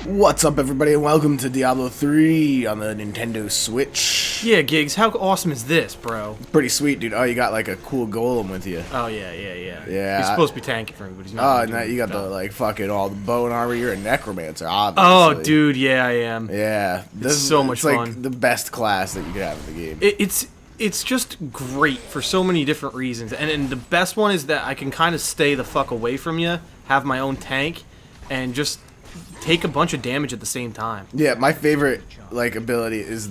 What's up, everybody, and welcome to Diablo 3 on the Nintendo Switch. Yeah, Gigs, how awesome is this, bro? Pretty sweet, dude. Oh, you got like a cool golem with you. Oh, yeah. Yeah. He's supposed to be tanky for me, but he's not. Oh, and now you got the, like, fucking all the bow and armor. You're a Necromancer, obviously. Oh, dude, yeah, I am. Yeah. It's so much fun. It's like the best class that you could have in the game. It's just great for so many different reasons. And the best one is that I can kind of stay the fuck away from you, have my own tank, and just take a bunch of damage at the same time. Yeah, my favorite, like, ability is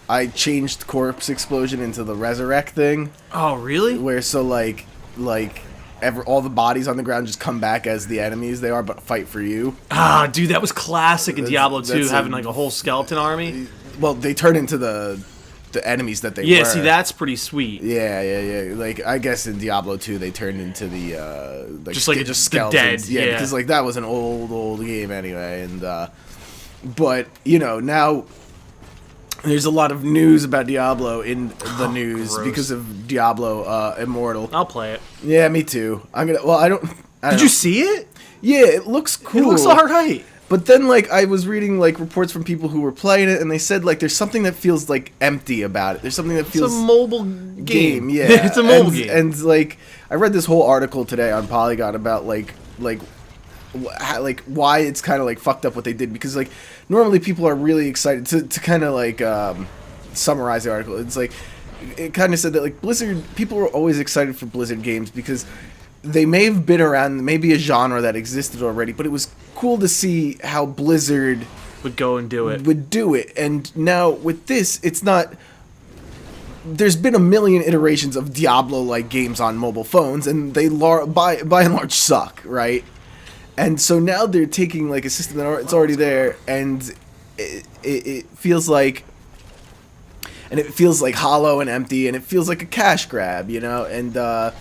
I changed Corpse Explosion into the Resurrect thing. Oh, really? Where, so, all the bodies on the ground just come back as the enemies they are, but fight for you. Ah, dude, that was classic in Diablo 2, having, like, a whole skeleton army. Well, they turn into the enemies that they were. Yeah, see, that's pretty sweet. Yeah. Like, I guess in Diablo 2, they turned into the, just skeletons. The dead, yeah. Because, like, that was an old game anyway, and, but, you know, now there's a lot of news about Diablo in the news gross. because of Diablo Immortal. I'll play it. Yeah, me too. I don't Did you see it? Yeah, it looks cool. It looks alright. But then, like, I was reading, like, reports from people who were playing it, and they said, like, there's something that feels, like, empty about it. There's something that feels... It's a mobile game. Yeah. It's a mobile game. And, like, I read this whole article today on Polygon about, like why it's kind of, like, fucked up what they did. Because, like, normally people are really excited to kind of, like, summarize the article. It's, like, it kind of said that, like, people were always excited for Blizzard games because they may have been around, maybe a genre that existed already, but it was cool to see how Blizzard would go and do it. Would do it. And now with this, it's not... There's been a million iterations of Diablo-like games on mobile phones, and they by and large suck, right? And so now they're taking, like, a system that it's already there, and it feels like... And it feels like hollow and empty, and it feels like a cash grab, you know? And,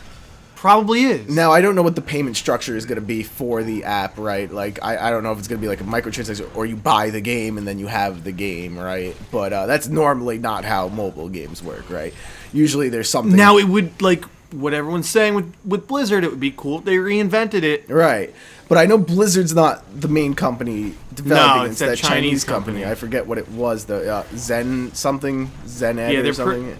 probably is. Now, I don't know what the payment structure is going to be for the app, right? Like, I don't know if it's going to be like a microtransaction or you buy the game and then you have the game, right? But that's normally not how mobile games work, right? Usually there's something... Now, it would, like, what everyone's saying with Blizzard, it would be cool if they reinvented it. Right. But I know Blizzard's not the main company developing No, it's that Chinese company. I forget what it was, the Zen something? Zened or something?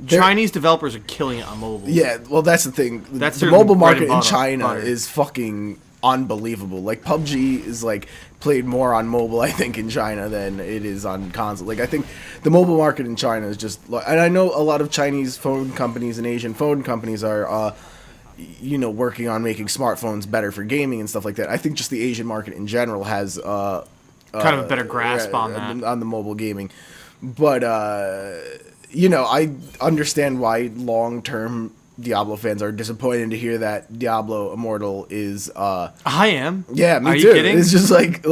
Chinese developers are killing it on mobile. Yeah, well, that's the thing. That's the mobile market in China is fucking unbelievable. Like, PUBG is, like, played more on mobile, I think, in China than it is on console. Like, I think the mobile market in China is just... And I know a lot of Chinese phone companies and Asian phone companies are, you know, working on making smartphones better for gaming and stuff like that. I think just the Asian market in general has... kind of a better grasp on that. On the mobile gaming. But, you know, I understand why long-term Diablo fans are disappointed to hear that Diablo Immortal is, I am. Yeah, me are too. You kidding? It's just like,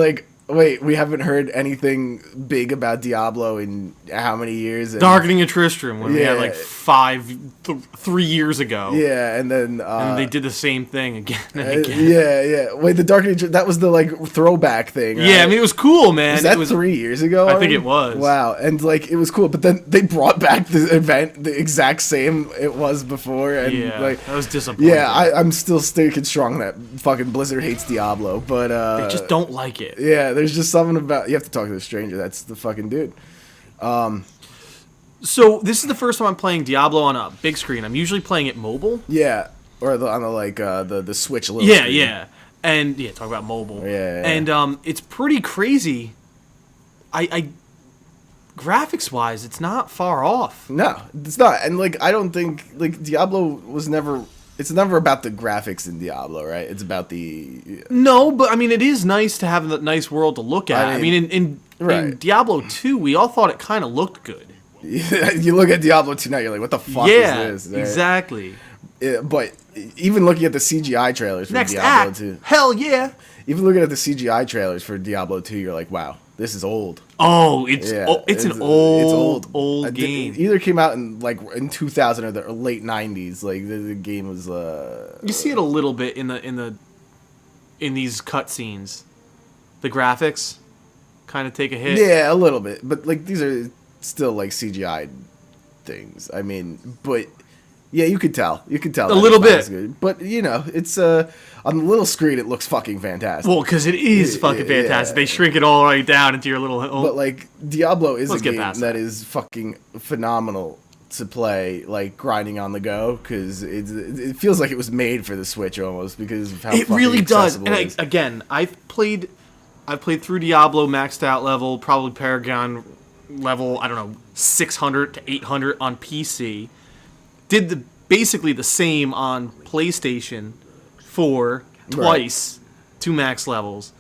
wait, we haven't heard anything big about Diablo in how many years? And, Darkening of Tristram, when we had, like, 3 years ago. Yeah, and then... and they did the same thing again and again. Yeah. Wait, the Darkening... That was the, like, throwback thing, right? Yeah, I mean, it was cool, man. Was that 3 years ago? I think it was. Wow, and, like, it was cool, but then they brought back the event the exact same it was before, and, yeah, like... that was disappointing. Yeah, I'm still sticking strong that fucking Blizzard hates Diablo, but, they just don't like it. Yeah, there's just something about... You have to talk to the stranger, that's the fucking dude. So, this is the first time I'm playing Diablo on a big screen. I'm usually playing it mobile. Yeah, or on the, like, the Switch little Yeah, screen. yeah. And, yeah, talk about mobile. Yeah. And, it's pretty crazy. Graphics-wise, it's not far off. No, it's not. And, like, I don't think... Like, Diablo was never... It's never about the graphics in Diablo, right? It's about the... No, but, I mean, it is nice to have a nice world to look at. I mean, in Diablo 2, we all thought it kind of looked good. You look at Diablo 2 now, you're like, what the fuck is this? Right? Exactly. But even looking at the CGI trailers for Next Diablo act, 2... hell yeah! Even looking at the CGI trailers for Diablo 2, you're like, wow, this is old. Oh, it's an old game. It either came out in, like, in 2000 or the late 90s. Like, the game was... You see it a little bit in these cutscenes. The graphics kind of take a hit. Yeah, a little bit. But, like, these are still, like, CGI things. I mean, but Yeah, you could tell. You could tell A that little it's not bit. as good. But you know, it's on the little screen. It looks fucking fantastic. Well, because it is fucking fantastic. Yeah. They shrink it all right down into your little. But like Diablo is Let's a get game past that that. is fucking phenomenal to play, like grinding on the go, because it feels like it was made for the Switch almost because of how It fucking really does. accessible And it is. again, I've played through Diablo maxed out level, probably Paragon level, I don't know, 600 to 800 on PC. Did basically the same on PlayStation 4 twice, 2 max levels.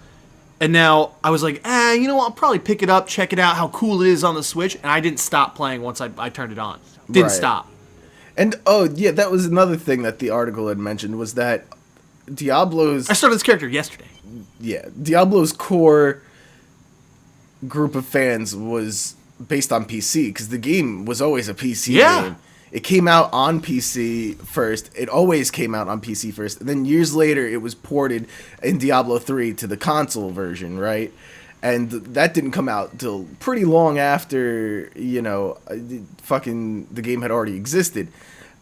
And now I was like, you know what, I'll probably pick it up, check it out, how cool it is on the Switch, and I didn't stop playing once I turned it on. Didn't Right. stop. And oh yeah, that was another thing that the article had mentioned was that Diablo's I started this character yesterday. Diablo's core group of fans was based on PC because the game was always a PC Yeah. game. It came out on PC first. It always came out on PC first. And then years later, it was ported in Diablo 3 to the console version, right? And that didn't come out till pretty long after, you know, the game had already existed.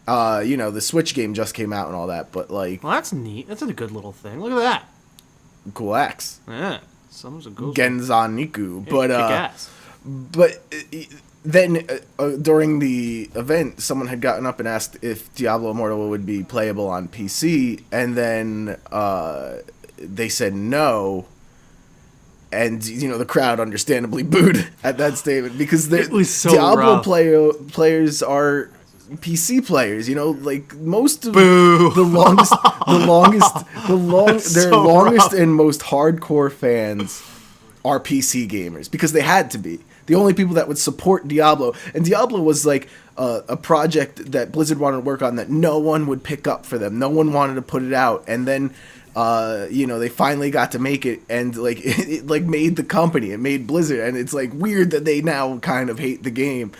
You know, the Switch game just came out and all that, but like, Well, that's neat. That's a good little thing. Look at that. cool axe. Yeah. Someone's a ghost. Genzan Niku. Yeah, But, kick ass. But then during the event, someone had gotten up and asked if Diablo Immortal would be playable on PC, and then they said no. And you know the crowd understandably booed at that statement because It was so Diablo rough. players are PC players. You know, like most of Boo. their So longest rough. and most hardcore fans are PC gamers because they had to be. The only people that would support Diablo, and Diablo was like a project that Blizzard wanted to work on that no one would pick up for them. No one wanted to put it out, and then you know they finally got to make it, and like it like made the company. It made Blizzard, and it's like weird that they now kind of hate the game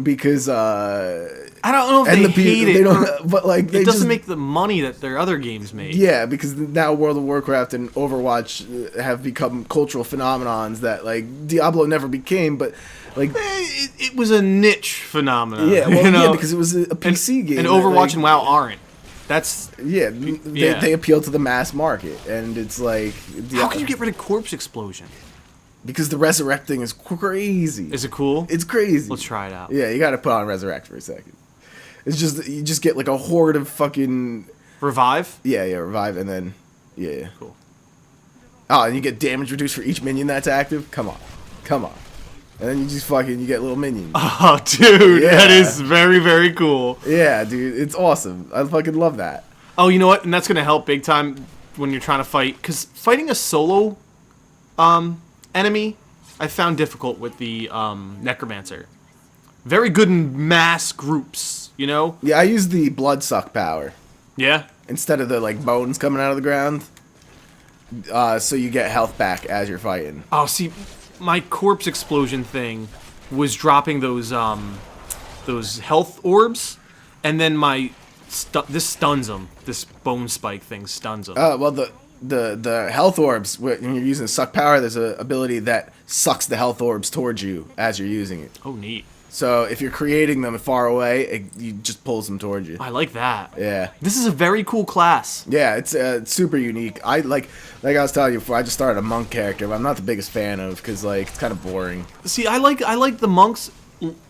because I don't know if and they the people hate it. they or don't, but like they it doesn't just, make the money that their other games make. yeah, because now World of Warcraft and Overwatch have become cultural phenomenons that like Diablo never became, but like It was a niche phenomenon. yeah, well, you know? yeah, because it was a PC game. And that, Overwatch like, and WoW aren't. That's yeah, Yeah. they appeal to the mass market, and it's like how can you get rid of Corpse Explosion? because the resurrecting is crazy. Is it cool? It's crazy. Let's try it out. Yeah, you got to put on resurrect for a second. It's just you just get like a horde of fucking Revive. yeah revive and then yeah. Cool. Oh, and you get damage reduced for each minion that's active. Come on. And then you just you get little minions. Oh, dude, Yeah. that is very, very cool. Yeah, dude, it's awesome. I fucking love that. Oh, you know what? And that's gonna help big time when you're trying to fight, because fighting a solo enemy, I found difficult with the Necromancer. Very good in mass groups, you know? Yeah, I use the blood suck power Yeah. instead of the like bones coming out of the ground. So you get health back as you're fighting. Oh, see, my Corpse Explosion thing was dropping those health orbs, and then this stuns them. This bone spike thing stuns them. Well, the health orbs when you're using suck power, there's an ability that sucks the health orbs towards you as you're using it. Oh, neat. So if you're creating them far away, it just pulls them towards you. I like that. Yeah. This is a very cool class. Yeah, it's super unique. I like I was telling you before. I just started a monk character, but I'm not the biggest fan of because like it's kind of boring. See, I like the monks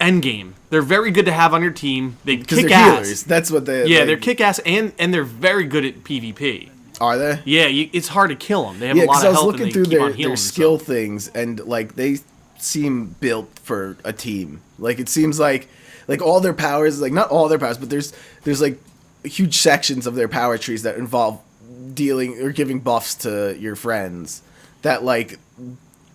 endgame. They're very good to have on your team. They Because kick they're ass. healers. That's what they. Yeah, like, they're kick ass, and they're very good at PvP. Are they? Yeah, it's hard to kill them. They have Yeah, a lot because of I was health, looking and they through keep on their healing skill themselves. things, and like they seem built for a team. Like it seems like all their powers, like not all their powers, but there's like huge sections of their power trees that involve dealing or giving buffs to your friends that like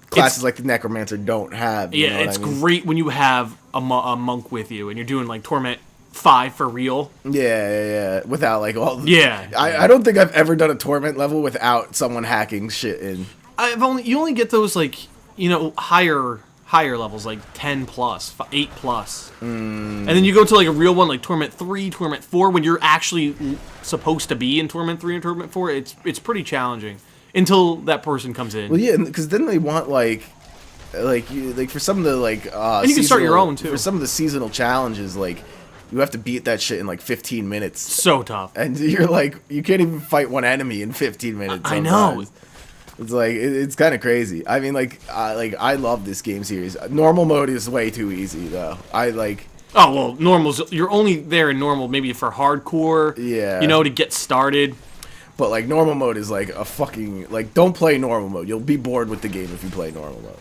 classes like the Necromancer don't have. You know Yeah, what it's I mean? great when you have a monk with you, and you're doing like Torment 5 for real. Yeah. Without like all. Yeah. I don't think I've ever done a torment level without someone hacking shit in. You only get those like higher levels, like 10 plus, 8 plus, and then you go to like a real one like Torment 3, Torment 4, when you're actually supposed to be in Torment 3 and Torment 4. It's pretty challenging until that person comes in. Well, yeah, because then they want like for some of the like And you can start your own, too. For some of the seasonal challenges, like you have to beat that shit in like 15 minutes. So tough. And you're like, you can't even fight one enemy in 15 minutes. I know. It's like it's kind of crazy. I mean, I love this game series. Normal mode is way too easy though. Oh well, normal's you're only there in normal maybe for hardcore. Yeah. You know, to get started. But like normal mode is like a fucking don't play normal mode. You'll be bored with the game if you play normal mode.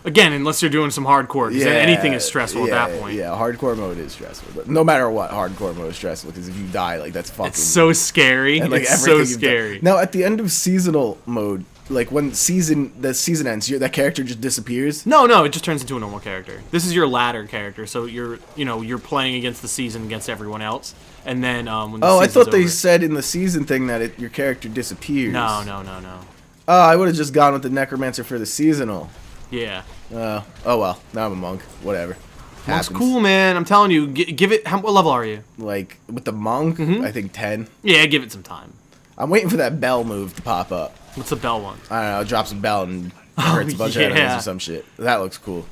Again, unless you're doing some hardcore, because then anything is stressful at that point. Yeah, hardcore mode is stressful. But no matter what, hardcore mode is stressful because if you die, like that's fucking. It's so scary. And, like, it's so scary. Now at the end of seasonal mode, like when the season ends, that character just disappears. No, it just turns into a normal character. This is your ladder character, so you're playing against the season against everyone else, and then when the I thought they over, said in the season thing that your character disappears. No. Oh, I would have just gone with the Necromancer for the seasonal. Yeah. Oh well, now I'm a monk. Whatever. Monk's cool, man. I'm telling you, give it. What level are you? Like with the monk, I think 10. Yeah, give it some time. I'm waiting for that bell move to pop up. What's the bell one? I don't know. It drops a bell and hurts a bunch of enemies or some shit. That looks cool.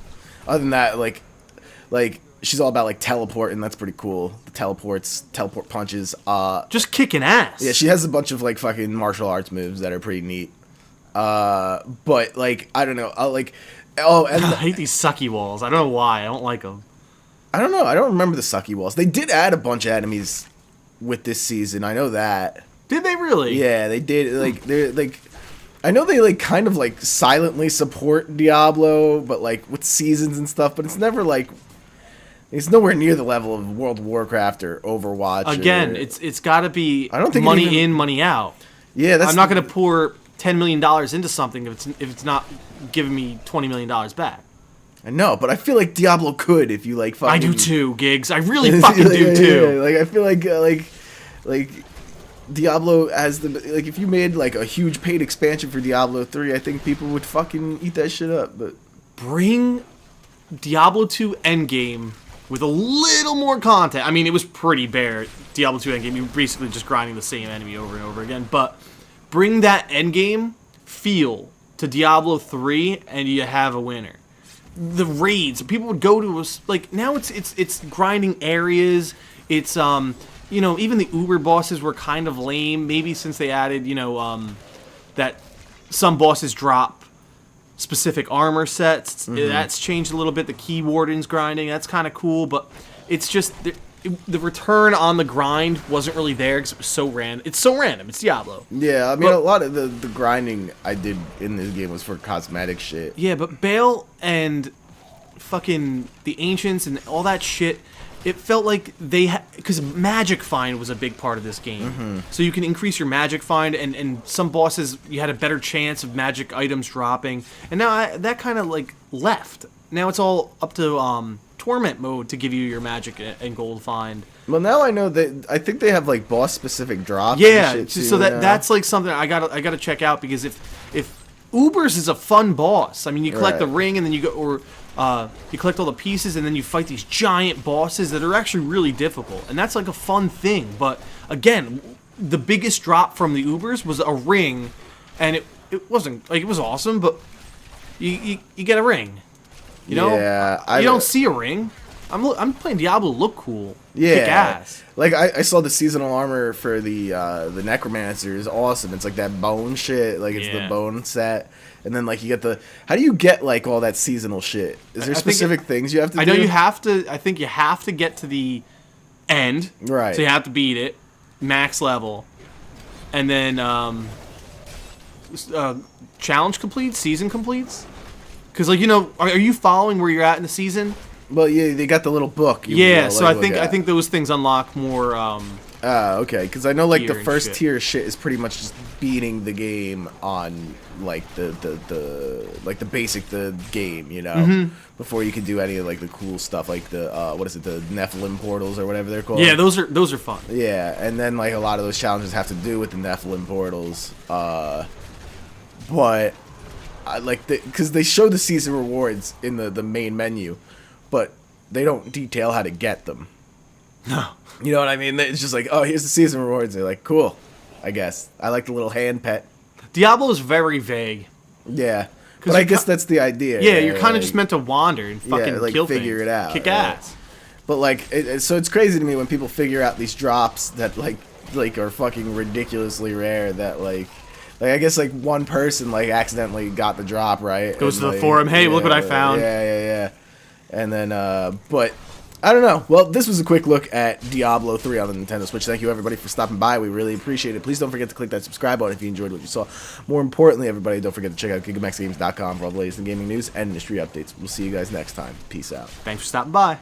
Other than that, like she's all about like teleporting. That's pretty cool. The teleport punches. Just kicking ass. Yeah, she has a bunch of like fucking martial arts moves that are pretty neat. But like I don't know. And I hate these sucky walls. I don't know why. I don't like them. I don't know. I don't remember the sucky walls. They did add a bunch of enemies with this season. I know that. Did they really? Yeah, they did. Like they're like. I know they like kind of like silently support Diablo, but like with seasons and stuff. But it's never like. It's nowhere near the level of World of Warcraft or Overwatch. Again, it's got to be. I don't think money in, money out. Yeah, I'm not going to pour $10 million into something if it's not giving me $20 million back. I know, but I feel like Diablo could if you like fucking. I do too, Gigs. I really fucking do too. Yeah. Like I feel like Diablo has the like if you made like a huge paid expansion for Diablo 3, I think people would fucking eat that shit up. But bring Diablo 2 Endgame with a little more content. I mean, it was pretty bare. Diablo 2 Endgame, you're basically just grinding the same enemy over and over again. But bring that Endgame feel to Diablo 3, and you have a winner. The raids, people would go to us like now. It's grinding areas. It's even the Uber bosses were kind of lame. Maybe since they added that some bosses drop specific armor sets. That's changed a little bit. The Key Warden's grinding, that's kind of cool, but it's just the return on the grind wasn't really there because it was so random. It's so random. It's Diablo. Yeah, I mean, a lot of the grinding I did in this game was for cosmetic shit. Yeah, but Bale and fucking the Ancients and all that shit, it felt like because Magic Find was a big part of this game. So you can increase your Magic Find, and some bosses, you had a better chance of magic items dropping. And now that kind of like left. Now it's all up to Torment mode to give you your magic and gold find. Well, now I know that I think they have like boss specific drops. Yeah, and shit so too, that's like something I gotta check out, because if Ubers is a fun boss. I mean, you collect the ring and then you go you collect all the pieces and then you fight these giant bosses that are actually really difficult, and that's like a fun thing. But again, the biggest drop from the Ubers was a ring, and it wasn't like it was awesome, but you get a ring. You know, you don't see a ring. I'm playing Diablo to look cool. Yeah, kick ass. Like I saw the seasonal armor for the Necromancer is awesome. It's like that bone shit. Like it's the bone set, and then like you get the. How do you get like all that seasonal shit? Is there specific things you have to do? I know you have to. I think you have to get to the end. Right. So you have to beat it, max level, and then challenge completes, season completes. Because like are you following where you're at in the season? Well, yeah, they got the little book. So I think those things unlock more. Okay, because I know like the first shit. tier shit is pretty much just beating the game on like the basic game, you know, before you can do any of like the cool stuff like the the Nephilim portals or whatever they're called. Yeah, those are fun. Yeah, and then like a lot of those challenges have to do with the Nephilim portals, but. Because they show the season rewards in the main menu, but they don't detail how to get them. No. You know what I mean? It's just like, oh, here's the season rewards. They're like, cool, I guess. I like the little hand pet. Diablo is very vague. Yeah. But I guess that's the idea. Yeah, you're kind of just meant to wander and fucking kill figure things. it out. Kick ass. But like, so it's crazy to me when people figure out these drops that like are fucking ridiculously rare. That like I guess like one person like accidentally got the drop, right? Goes and, to the like, forum. Hey, look what I found. Yeah. And then, but I don't know. Well, this was a quick look at Diablo 3 on the Nintendo Switch. Thank you, everybody, for stopping by. We really appreciate it. Please don't forget to click that subscribe button if you enjoyed what you saw. More importantly, everybody, don't forget to check out GigamaxGames.com for all the latest in gaming news and industry updates. We'll see you guys next time. Peace out. Thanks for stopping by.